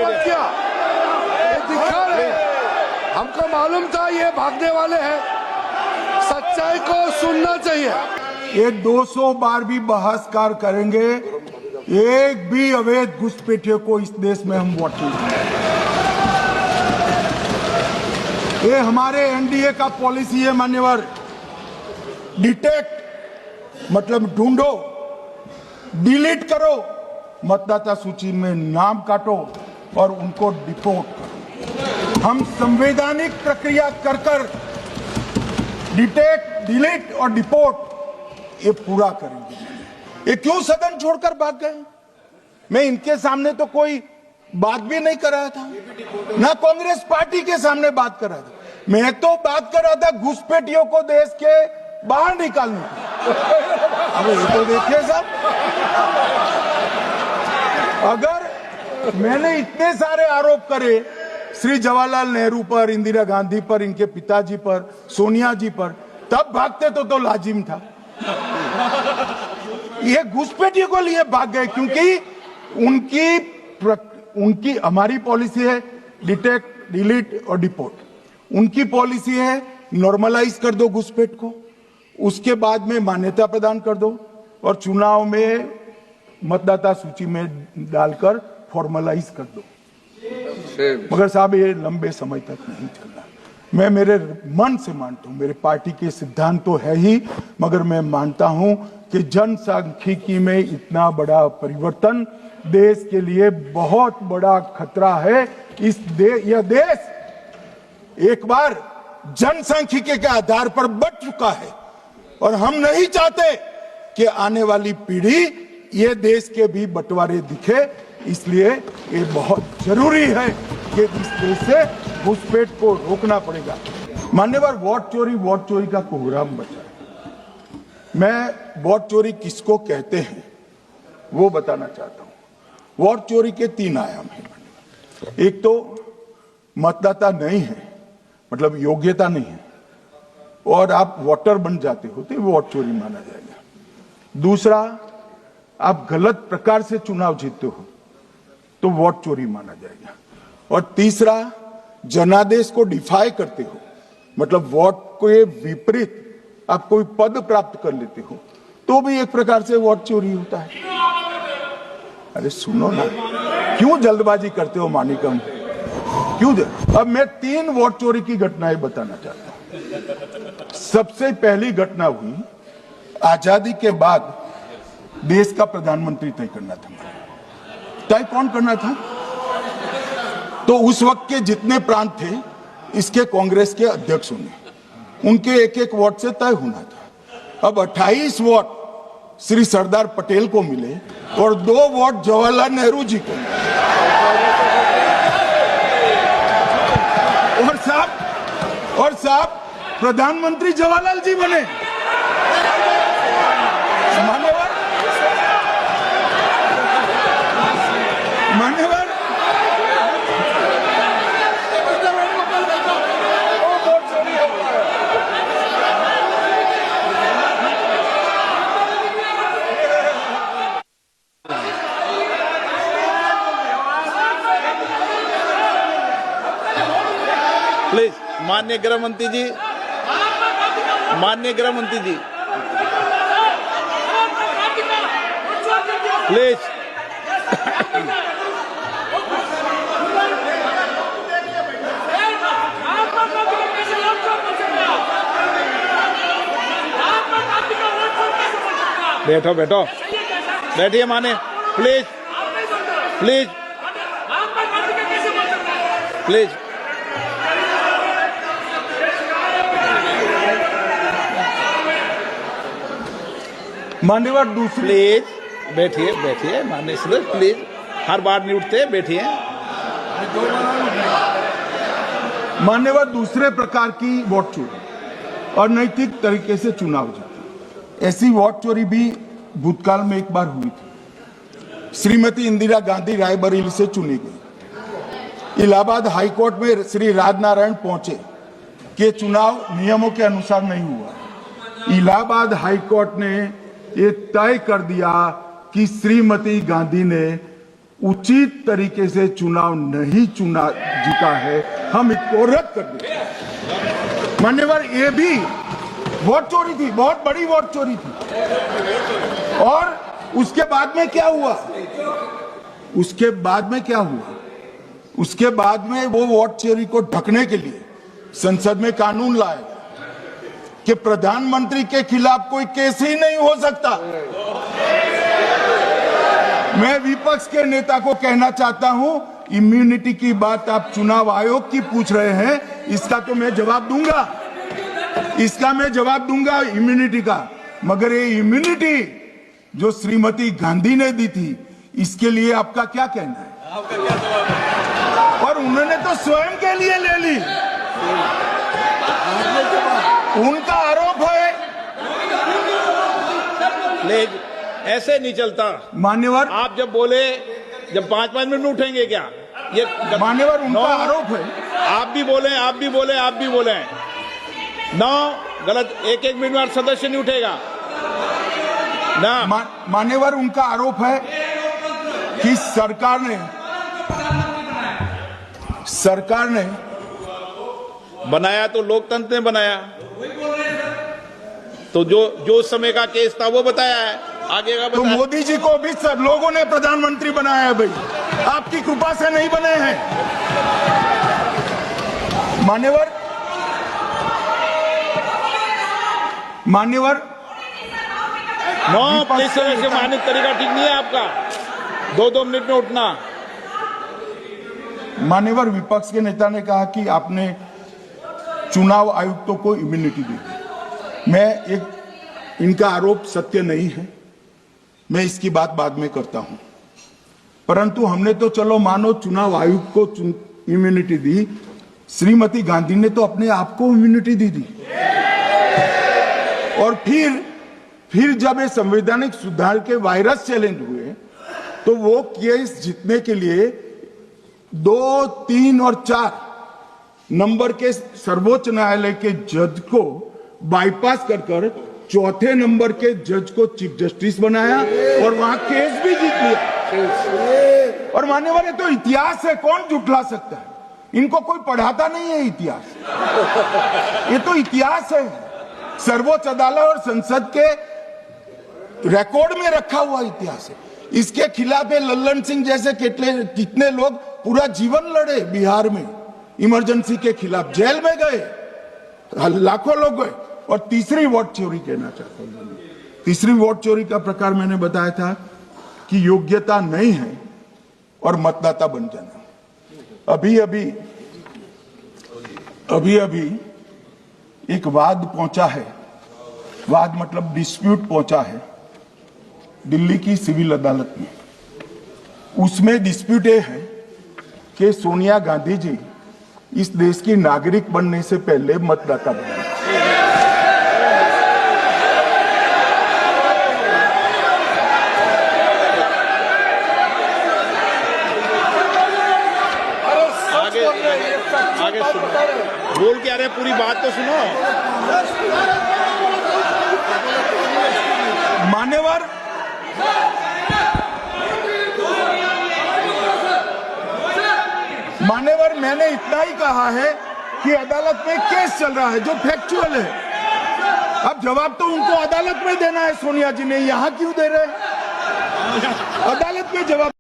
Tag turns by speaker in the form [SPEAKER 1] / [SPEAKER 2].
[SPEAKER 1] मत किया, ये दिखा रहे। हमको मालूम था ये भागने वाले हैं, सच्चाई को सुनना चाहिए।
[SPEAKER 2] ये 200 बार भी बहसकार करेंगे, एक भी अवैध घुसपैठियों को इस देश में हम वोट नहीं देंगे। ये हमारे एनडीए का पॉलिसी है मान्यवर। डिटेक्ट मतलब ढूंढो, डिलीट करो, मतदाता सूची में नाम काटो और उनको डिपोर्ट करो। हम संवैधानिक प्रक्रिया कर कर डिटेक्ट, डिलीट और डिपोर्ट ये पूरा करेंगे। ये क्यों सदन छोड़कर भाग गए? मैं इनके सामने तो कोई बात भी नहीं कर रहा था, ना कांग्रेस पार्टी के सामने बात कर रहा था। मैं तो बात कर रहा था घुसपैठियों को देश के बाहर निकालने की। अब ये तो देखिए साहब, अगर मैंने इतने सारे आरोप करे श्री जवाहरलाल नेहरू पर, इंदिरा गांधी पर, इनके पिताजी पर, सोनिया जी पर, तब भागते तो लाजिम था। ये घुसपैठियों को लिए भाग गए क्योंकि उनकी हमारी पॉलिसी है डिटेक्ट, डिलीट और डिपोर्ट। उनकी पॉलिसी है नॉर्मलाइज कर दो घुसपैठ को, उसके बाद में मान्यता प्रदान कर दो और चुनाव में मतदाता सूची में डालकर फॉर्मलाइज कर दो। मगर साहब ये लंबे समय तक नहीं चलना। मैं मेरे मन से मानता हूं, मेरे पार्टी के सिद्धांत तो है ही, मगर मैं मानता हूं कि जनसांख्यिकी में इतना बड़ा परिवर्तन देश के लिए बहुत बड़ा खतरा है। यह देश एक बार जनसांख्यिकी के आधार पर बढ़ चुका है और हम नहीं चाहते कि आने वाली पीढ़ी ये देश के भी बंटवारे दिखे। इसलिए ये बहुत जरूरी है कि इस देश से घुसपैठ को रोकना पड़ेगा। मान्यवर, वोट चोरी का कोहराम बचा है। मैं वोट चोरी किसको कहते हैं वो बताना चाहता हूं। वोट चोरी के 3 आयाम हैं। एक तो मतदाता नहीं है, मतलब योग्यता नहीं है, और आप वोटर बन जाते हो तो वोट चोरी माना जाएगा। दूसरा, आप गलत प्रकार से चुनाव जीतते हो तो वोट चोरी माना जाएगा। और तीसरा, जनादेश को डिफाई करते हो, मतलब वोट के विपरीत आप कोई पद प्राप्त कर लेते हो तो भी एक प्रकार से वोट चोरी होता है। अरे सुनो ना, क्यों जल्दबाजी करते हो मानिकम, क्यों? अब मैं 3 वोट चोरी की घटनाएं बताना चाहता हूं। सबसे पहली घटना हुई आजादी के बाद देश का प्रधानमंत्री तय करना था। तय कौन करना था? तो उस वक्त के जितने प्रांत थे इसके कांग्रेस के अध्यक्षों ने, उनके एक वोट से तय होना था। अब 28 वोट श्री सरदार पटेल को मिले और 2 वोट जवाहरलाल नेहरू जी को मिले। और साहब प्रधानमंत्री जवाहरलाल जी बने। मान्यवर
[SPEAKER 3] प्लीज, माननीय गृह मंत्री जी, माननीय गृह मंत्री जी, प्लीज। बैठो बैठो, बैठिए माने, प्लीज प्लीज प्लीज।
[SPEAKER 2] मान्यवर दूसरी,
[SPEAKER 3] प्लीज बैठिए बैठिए माननीय सदस्य, प्लीज, हर बार नहीं उठते, बैठिए।
[SPEAKER 2] मान्यवर दूसरे प्रकार की वोट चोरी और नैतिक तरीके से चुनाव जीतना, ऐसी वोट चोरी भी भूतकाल में एक बार हुई थी। श्रीमती इंदिरा गांधी रायबरेली से चुनी गई। इलाहाबाद हाईकोर्ट में श्री राजनारायण पहुंचे कि चुनाव नियमों के अनुसार नहीं हुआ। इलाहाबाद हाईकोर्ट ने ये तय कर दिया कि श्रीमती गांधी ने उचित तरीके से चुनाव नहीं जीता है, हम इसको रद्द कर दें। मान्यवर, ये भी वोट चोरी थी, बहुत बड़ी वोट चोरी थी। और उसके बाद में क्या हुआ? उसके बाद में वो वोट चोरी को ढकने के लिए संसद में कानून लाया कि प्रधानमंत्री के खिलाफ कोई केस ही नहीं हो सकता। मैं विपक्ष के नेता को कहना चाहता हूं, इम्यूनिटी की बात आप चुनाव आयोग की पूछ रहे हैं, इसका तो मैं जवाब दूंगा, इम्यूनिटी का। मगर ये इम्यूनिटी जो श्रीमती गांधी ने दी थी, इसके लिए आपका क्या कहना है? और उन्होंने तो स्वयं के लिए ले ली। उनका आरोप है।
[SPEAKER 3] प्लीज, ऐसे नहीं चलता।
[SPEAKER 2] मान्यवर,
[SPEAKER 3] आप जब बोले, जब 5-5 मिनट में उठेंगे क्या? ये
[SPEAKER 2] मान्यवर, उनका आरोप है।
[SPEAKER 3] आप भी बोले। नौ गलत, 1-1 मिनट में सदस्य नहीं उठेगा ना।
[SPEAKER 2] मान्यवर, उनका आरोप है कि सरकार ने
[SPEAKER 3] बनाया तो लोकतंत्र ने बनाया, तो जो समय का केस था वो बताया है, आगे का
[SPEAKER 2] तो
[SPEAKER 3] बताया।
[SPEAKER 2] मोदी जी को भी सब लोगों ने प्रधानमंत्री बनाया है भाई, आपकी कृपा से नहीं बने हैं। मान्यवर,
[SPEAKER 3] नो प्लीज, से मानित तरीका ठीक नहीं है आपका, 2-2 मिनट में उठना।
[SPEAKER 2] मान्यवर, विपक्ष के नेता ने कहा कि आपने चुनाव आयुक्तों को इम्यूनिटी दी। इनका आरोप सत्य नहीं है, मैं इसकी बात बाद में करता हूं। परंतु हमने तो चलो मानो चुनाव आयुक्त को इम्यूनिटी दी, श्रीमती गांधी ने तो अपने आप को इम्यूनिटी दी। और फिर जब ये संवैधानिक सुधार के वायरस चैलेंज हुए, तो वो केस जीतने के लिए 2, 3 और 4 नंबर के सर्वोच्च न्यायालय के जज को बाईपास कर चौथे नंबर के जज को चीफ जस्टिस बनाया और वहां केस भी जीत लिया। और मान्यवर, ये तो इतिहास है, कौन झुठला सकता है? इनको कोई पढ़ाता नहीं है इतिहास, ये तो इतिहास है, सर्वोच्च अदालत और संसद के रिकॉर्ड में रखा हुआ इतिहास है। इसके खिलाफ लल्लन सिंह जैसे कितने लोग पूरा जीवन लड़े बिहार में, इमरजेंसी के खिलाफ जेल में गए, लाखों लोग गए। और तीसरी वोट चोरी कहना चाहता हूं, तीसरी वोट चोरी का प्रकार मैंने बताया था कि योग्यता नहीं है और मतदाता बन जाना। अभी एक वाद पहुंचा है, वाद मतलब डिस्प्यूट पहुंचा है दिल्ली की सिविल अदालत में। उसमें डिस्प्यूट ये है कि सोनिया गांधी जी इस देश की नागरिक बनने से पहले मतदाता बने।
[SPEAKER 3] आगे सुनो, बोल क्या रहे, पूरी बात तो सुनो।
[SPEAKER 2] मान्यवर, मैंने इतना ही कहा है कि अदालत में केस चल रहा है जो फैक्चुअल है। अब जवाब तो उनको अदालत में देना है, सोनिया जी ने, यहां क्यों दे रहे हैं? अदालत में जवाब